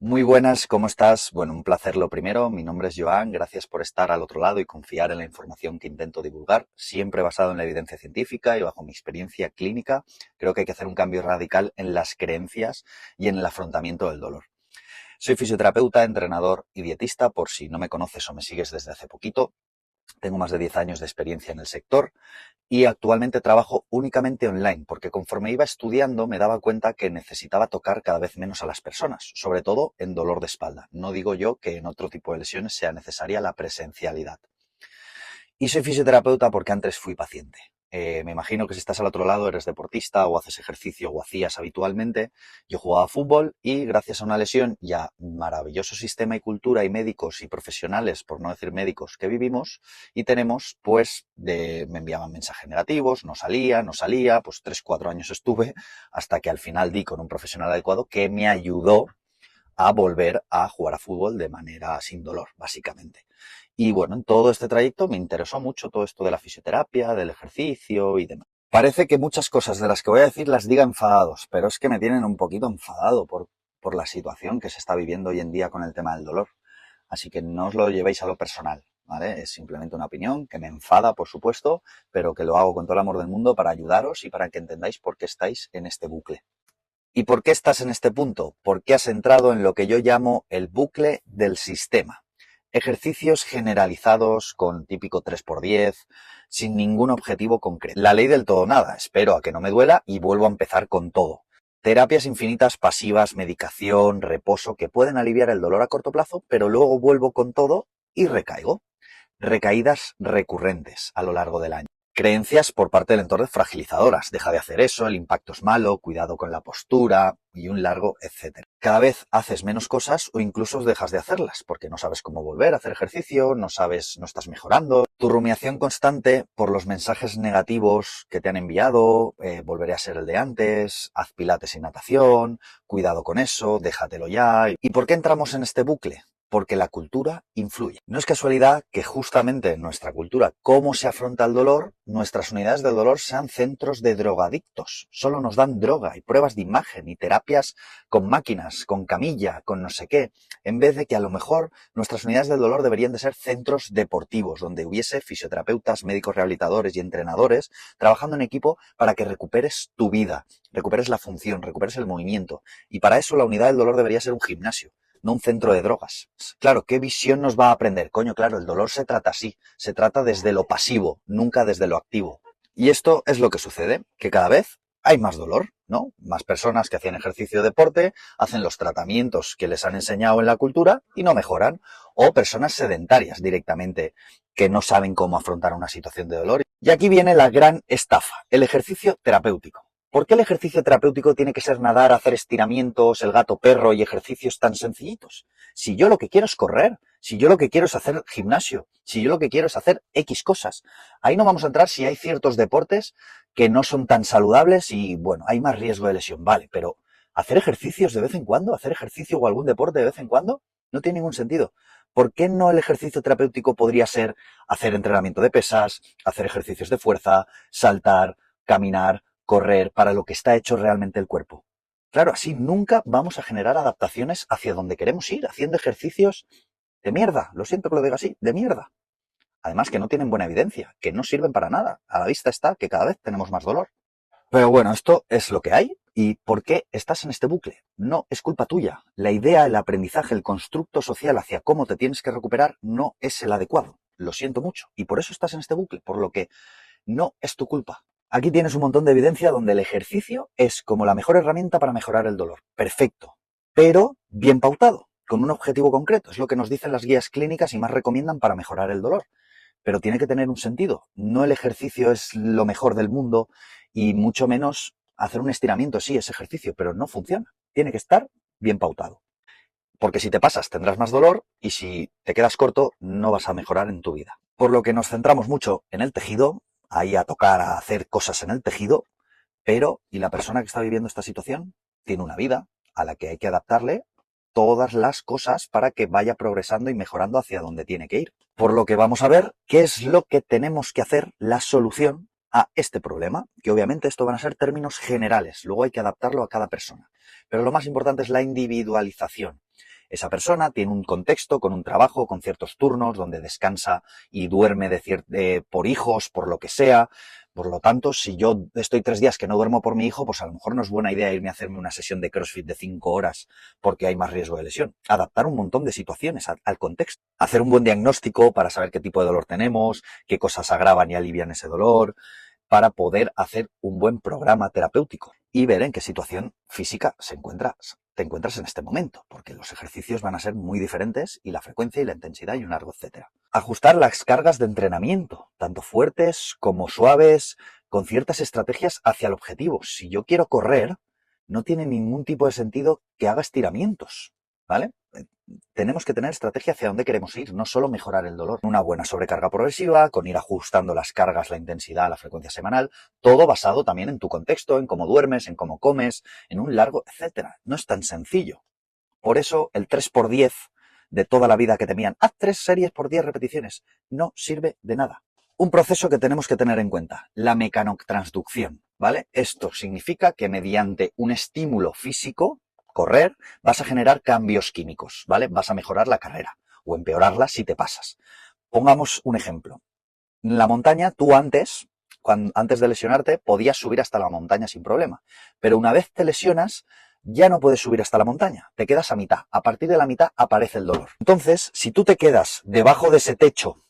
Muy buenas, ¿cómo estás? Bueno, un placer lo primero. Mi nombre es Joan, gracias por estar al otro lado y confiar en la información que intento divulgar, siempre basado en la evidencia científica y bajo mi experiencia clínica. Creo que hay que hacer un cambio radical en las creencias y en el afrontamiento del dolor. Soy fisioterapeuta, entrenador y dietista, por si no me conoces o me sigues desde hace poquito. Tengo más de 10 años de experiencia en el sector y actualmente trabajo únicamente online, porque conforme iba estudiando me daba cuenta que necesitaba tocar cada vez menos a las personas, sobre todo en dolor de espalda. No digo yo que en otro tipo de lesiones sea necesaria la presencialidad. Y soy fisioterapeuta porque antes fui paciente. Me imagino que si estás al otro lado eres deportista o haces ejercicio o hacías habitualmente. Yo jugaba fútbol y gracias a una lesión y a maravilloso sistema y cultura y médicos y profesionales, por no decir médicos, que vivimos y tenemos, pues me enviaban mensajes negativos, no salía, pues 3, 4 años estuve hasta que al final di con un profesional adecuado que me ayudó a volver a jugar a fútbol de manera sin dolor, básicamente. Y bueno, en todo este trayecto me interesó mucho todo esto de la fisioterapia, del ejercicio y demás. Parece que muchas cosas de las que voy a decir las diga enfadados, pero es que me tienen un poquito enfadado por la situación que se está viviendo hoy en día con el tema del dolor. Así que no os lo llevéis a lo personal, ¿vale? Es simplemente una opinión que me enfada, por supuesto, pero que lo hago con todo el amor del mundo para ayudaros y para que entendáis por qué estáis en este bucle. ¿Y por qué estás en este punto? Porque has entrado en lo que yo llamo el bucle del sistema. Ejercicios generalizados con típico 3×10, sin ningún objetivo concreto. La ley del todo nada. Espero a que no me duela y vuelvo a empezar con todo. Terapias infinitas pasivas, medicación, reposo, que pueden aliviar el dolor a corto plazo, pero luego vuelvo con todo y recaigo. Recaídas recurrentes a lo largo del año. Creencias por parte del entorno fragilizadoras. Deja de hacer eso, el impacto es malo, cuidado con la postura y un largo etcétera. Cada vez haces menos cosas o incluso dejas de hacerlas porque no sabes cómo volver a hacer ejercicio, no estás mejorando. Tu rumiación constante por los mensajes negativos que te han enviado, volveré a ser el de antes, haz pilates y natación, cuidado con eso, déjatelo ya. ¿Y por qué entramos en este bucle? Porque la cultura influye. No es casualidad que justamente en nuestra cultura, cómo se afronta el dolor, nuestras unidades del dolor sean centros de drogadictos. Solo nos dan droga y pruebas de imagen y terapias con máquinas, con camilla, con no sé qué, en vez de que a lo mejor nuestras unidades del dolor deberían de ser centros deportivos, donde hubiese fisioterapeutas, médicos rehabilitadores y entrenadores trabajando en equipo para que recuperes tu vida, recuperes la función, recuperes el movimiento. Y para eso la unidad del dolor debería ser un gimnasio, no un centro de drogas. Claro, ¿qué visión nos va a aprender? Coño, claro, el dolor se trata así, se trata desde lo pasivo, nunca desde lo activo. Y esto es lo que sucede, que cada vez hay más dolor, ¿no? Más personas que hacían ejercicio o deporte, hacen los tratamientos que les han enseñado en la cultura y no mejoran. O personas sedentarias directamente que no saben cómo afrontar una situación de dolor. Y aquí viene la gran estafa, el ejercicio terapéutico. ¿Por qué el ejercicio terapéutico tiene que ser nadar, hacer estiramientos, el gato perro y ejercicios tan sencillitos? Si yo lo que quiero es correr, si yo lo que quiero es hacer gimnasio, si yo lo que quiero es hacer X cosas. Ahí no vamos a entrar si hay ciertos deportes que no son tan saludables y, bueno, hay más riesgo de lesión, vale, pero hacer ejercicios de vez en cuando, hacer ejercicio o algún deporte de vez en cuando, no tiene ningún sentido. ¿Por qué no el ejercicio terapéutico podría ser hacer entrenamiento de pesas, hacer ejercicios de fuerza, saltar, caminar, correr, para lo que está hecho realmente el cuerpo? Claro, así nunca vamos a generar adaptaciones hacia donde queremos ir, haciendo ejercicios de mierda. Lo siento que lo diga así, de mierda. Además que no tienen buena evidencia, que no sirven para nada. A la vista está que cada vez tenemos más dolor. Pero bueno, esto es lo que hay. ¿Y por qué estás en este bucle? No es culpa tuya. La idea, el aprendizaje, el constructo social hacia cómo te tienes que recuperar no es el adecuado. Lo siento mucho. Y por eso estás en este bucle, por lo que no es tu culpa. Aquí tienes un montón de evidencia donde el ejercicio es como la mejor herramienta para mejorar el dolor. Perfecto. Pero bien pautado, con un objetivo concreto. Es lo que nos dicen las guías clínicas y más recomiendan para mejorar el dolor. Pero tiene que tener un sentido. No el ejercicio es lo mejor del mundo y mucho menos hacer un estiramiento. Sí, es ejercicio, pero no funciona. Tiene que estar bien pautado. Porque si te pasas tendrás más dolor y si te quedas corto no vas a mejorar en tu vida. Por lo que nos centramos mucho en el tejido, ahí a tocar, a hacer cosas en el tejido, pero ¿y la persona que está viviendo esta situación? Tiene una vida a la que hay que adaptarle todas las cosas para que vaya progresando y mejorando hacia donde tiene que ir. Por lo que vamos a ver qué es lo que tenemos que hacer, la solución a este problema, que obviamente esto van a ser términos generales, luego hay que adaptarlo a cada persona. Pero lo más importante es la individualización. esa persona, tiene un contexto con un trabajo, con ciertos turnos, donde descansa y duerme por hijos, por lo que sea. Por lo tanto, si yo estoy 3 días que no duermo por mi hijo, pues a lo mejor no es buena idea irme a hacerme una sesión de CrossFit de 5 horas porque hay más riesgo de lesión. Adaptar un montón de situaciones al contexto. Hacer un buen diagnóstico para saber qué tipo de dolor tenemos, qué cosas agravan y alivian ese dolor, para poder hacer un buen programa terapéutico y ver en qué situación física te encuentras en este momento, porque los ejercicios van a ser muy diferentes y la frecuencia y la intensidad y un largo etcétera. Ajustar las cargas de entrenamiento, tanto fuertes como suaves, con ciertas estrategias hacia el objetivo. Si yo quiero correr, no tiene ningún tipo de sentido que haga estiramientos, ¿vale? Tenemos que tener estrategia hacia dónde queremos ir, no solo mejorar el dolor. Una buena sobrecarga progresiva, con ir ajustando las cargas, la intensidad, la frecuencia semanal, todo basado también en tu contexto, en cómo duermes, en cómo comes, en un largo, etcétera. No es tan sencillo. Por eso el 3x10 de toda la vida que temían, haz 3 series por 10 repeticiones, no sirve de nada. Un proceso que tenemos que tener en cuenta, la mecanotransducción, ¿vale? Esto significa que mediante un estímulo físico, correr, vas a generar cambios químicos, ¿vale? Vas a mejorar la carrera o empeorarla si te pasas. Pongamos un ejemplo. En la montaña, tú antes de lesionarte, podías subir hasta la montaña sin problema. Pero una vez te lesionas, ya no puedes subir hasta la montaña. Te quedas a mitad. A partir de la mitad aparece el dolor. Entonces, si tú te quedas debajo de ese techo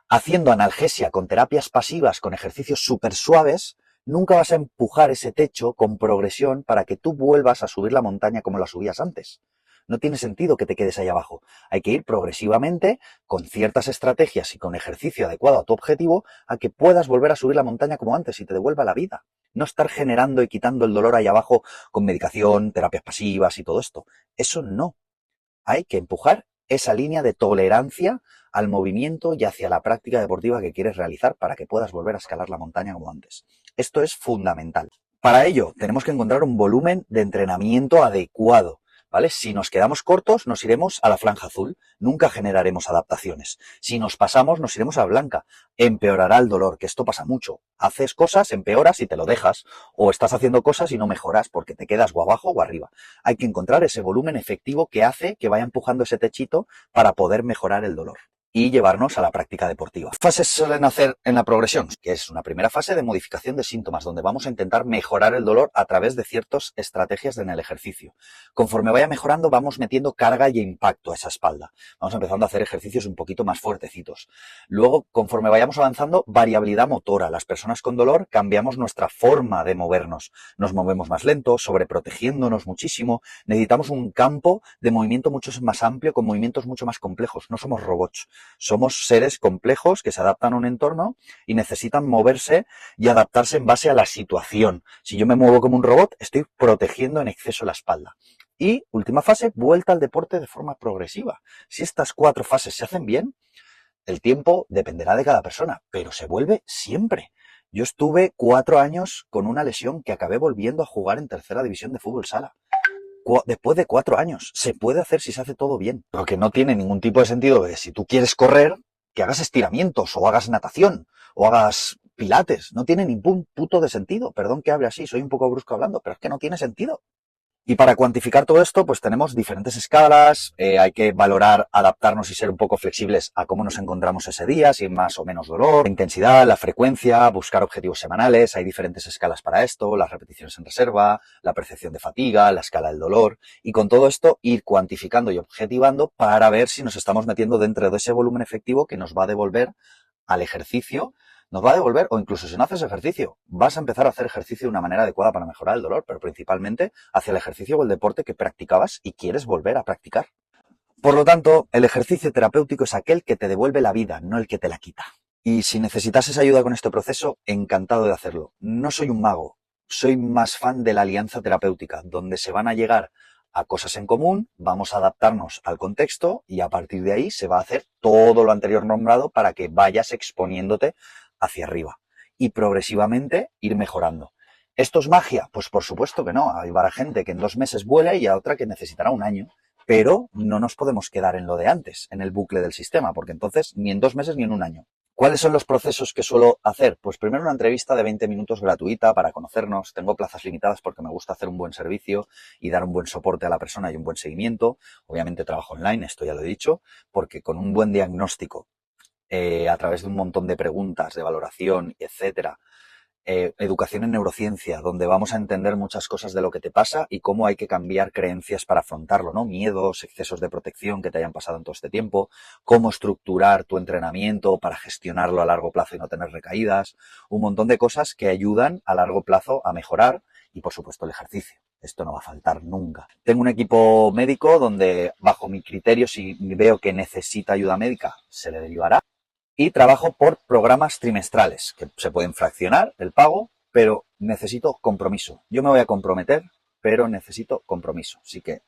haciendo analgesia con terapias pasivas, con ejercicios súper suaves, nunca vas a empujar ese techo con progresión para que tú vuelvas a subir la montaña como la subías antes. No tiene sentido que te quedes ahí abajo. Hay que ir progresivamente, con ciertas estrategias y con ejercicio adecuado a tu objetivo, a que puedas volver a subir la montaña como antes y te devuelva la vida. No estar generando y quitando el dolor ahí abajo con medicación, terapias pasivas y todo esto. Eso no. Hay que empujar esa línea de tolerancia al movimiento y hacia la práctica deportiva que quieres realizar para que puedas volver a escalar la montaña como antes. Esto es fundamental. Para ello, tenemos que encontrar un volumen de entrenamiento adecuado, ¿vale? Si nos quedamos cortos, nos iremos a la franja azul. Nunca generaremos adaptaciones. Si nos pasamos, nos iremos a blanca. Empeorará el dolor, que esto pasa mucho. Haces cosas, empeoras y te lo dejas. O estás haciendo cosas y no mejoras porque te quedas o abajo o arriba. Hay que encontrar ese volumen efectivo que hace que vaya empujando ese techito para poder mejorar el dolor y llevarnos a la práctica deportiva. ¿Qué fases suelen hacer en la progresión? Que es una primera fase de modificación de síntomas, donde vamos a intentar mejorar el dolor a través de ciertas estrategias en el ejercicio. Conforme vaya mejorando, vamos metiendo carga y impacto a esa espalda. Vamos empezando a hacer ejercicios un poquito más fuertecitos. Luego, conforme vayamos avanzando, variabilidad motora. Las personas con dolor cambiamos nuestra forma de movernos. Nos movemos más lento, sobreprotegiéndonos muchísimo. Necesitamos un campo de movimiento mucho más amplio, con movimientos mucho más complejos. No somos robots. Somos seres complejos que se adaptan a un entorno y necesitan moverse y adaptarse en base a la situación. Si yo me muevo como un robot, estoy protegiendo en exceso la espalda. Y, última fase, vuelta al deporte de forma progresiva. Si estas 4 fases se hacen bien, el tiempo dependerá de cada persona, pero se vuelve siempre. Yo estuve 4 años con una lesión que acabé volviendo a jugar en tercera división de fútbol sala. Después de 4 años. Se puede hacer si se hace todo bien. Lo que no tiene ningún tipo de sentido es, si tú quieres correr, que hagas estiramientos o hagas natación o hagas pilates. No tiene ningún puto de sentido. Perdón que hable así, soy un poco brusco hablando, pero es que no tiene sentido. Y para cuantificar todo esto, pues tenemos diferentes escalas, hay que valorar, adaptarnos y ser un poco flexibles a cómo nos encontramos ese día, si hay más o menos dolor, la intensidad, la frecuencia, buscar objetivos semanales, hay diferentes escalas para esto, las repeticiones en reserva, la percepción de fatiga, la escala del dolor, y con todo esto ir cuantificando y objetivando para ver si nos estamos metiendo dentro de ese volumen efectivo que nos va a devolver al ejercicio. Nos va a devolver, o incluso si no haces ejercicio, vas a empezar a hacer ejercicio de una manera adecuada para mejorar el dolor, pero principalmente hacia el ejercicio o el deporte que practicabas y quieres volver a practicar. Por lo tanto, el ejercicio terapéutico es aquel que te devuelve la vida, no el que te la quita. Y si necesitases ayuda con este proceso, encantado de hacerlo. No soy un mago, soy más fan de la alianza terapéutica, donde se van a llegar a cosas en común, vamos a adaptarnos al contexto y a partir de ahí se va a hacer todo lo anterior nombrado para que vayas exponiéndote hacia arriba y progresivamente ir mejorando. ¿Esto es magia? Pues por supuesto que no. Hay gente que en 2 meses vuela y a otra que necesitará un año. Pero no nos podemos quedar en lo de antes, en el bucle del sistema, porque entonces ni en 2 meses ni en un año. ¿Cuáles son los procesos que suelo hacer? Pues primero una entrevista de 20 minutos gratuita para conocernos. Tengo plazas limitadas porque me gusta hacer un buen servicio y dar un buen soporte a la persona y un buen seguimiento. Obviamente trabajo online, esto ya lo he dicho, porque con un buen diagnóstico, a través de un montón de preguntas, de valoración, etcétera, educación en neurociencia, donde vamos a entender muchas cosas de lo que te pasa y cómo hay que cambiar creencias para afrontarlo, ¿no? Miedos, excesos de protección que te hayan pasado en todo este tiempo, cómo estructurar tu entrenamiento para gestionarlo a largo plazo y no tener recaídas, un montón de cosas que ayudan a largo plazo a mejorar y, por supuesto, el ejercicio. Esto no va a faltar nunca. Tengo un equipo médico donde, bajo mi criterio, si veo que necesita ayuda médica, se le derivará. Y trabajo por programas trimestrales, que se pueden fraccionar el pago, pero necesito compromiso. Yo me voy a comprometer, pero necesito compromiso. Así que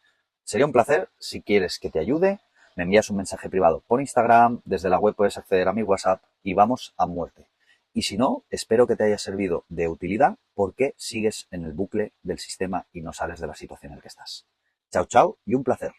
sería un placer, si quieres que te ayude, me envías un mensaje privado por Instagram, desde la web puedes acceder a mi WhatsApp y vamos a muerte. Y si no, espero que te haya servido de utilidad porque sigues en el bucle del sistema y no sales de la situación en la que estás. Chao, chao y un placer.